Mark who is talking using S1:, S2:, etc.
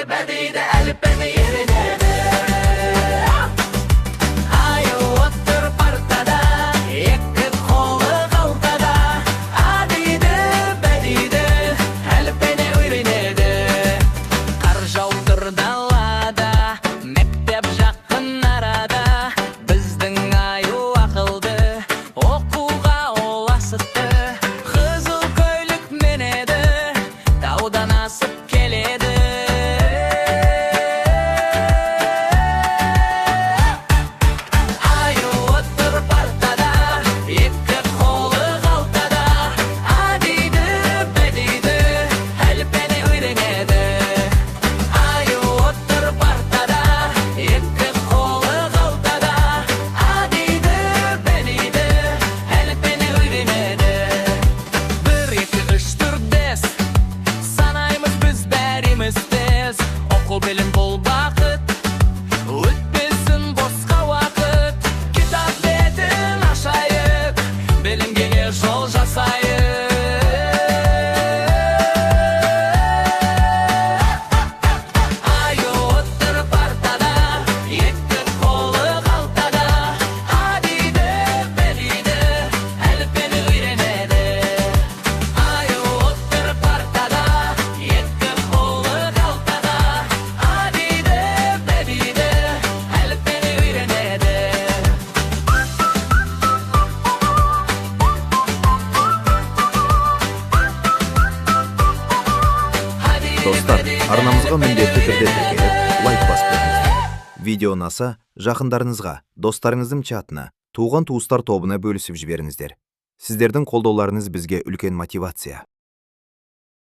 S1: bədiydi, əlifbəni yerinədi. Ayı otur partada, екі қолы қалтада. Адиді, бәдиді, əlifbəni öyrənеді. Қар жаудыр далада, мектеп жақын арада. Біздің аю ақылды, оқуға ол асықты. Қызыл көйлек менеді, таудан асып келеді. Аю отыр партада, екі қолы қалтада. Адиді, бәдиді, әліппені öyrенеді. Аю отыр партада, екі қолы қалтада. Адиді, бәдиді, әліппені öyrенеді. Бір, екі, үш, төрт, бес, санаймыз біз бәріміз тез. Оқу білім бұл бақыт, өтпесін босқа уақыт. Китап бетін ашайық, білімге жол жасайық. Аю отыр партада, екі қолы қалтада. Адиді, бәдиді, әліппені öyrенеді. Аю отыр партада, екі қолы қалтада. Адиді, бәдиді, әліппені öyrенеді.
S2: Достар, арнамызға міндетті түрде тіркеліп, лайк басып беріңіздер. Видео ұнаса, жақындарыңызға, достарыңыздың чатына, туған туыстар тобына бөлісіп жіберіңіздер. Сіздердің қолдауларыңыз бізге үлкен мотивация.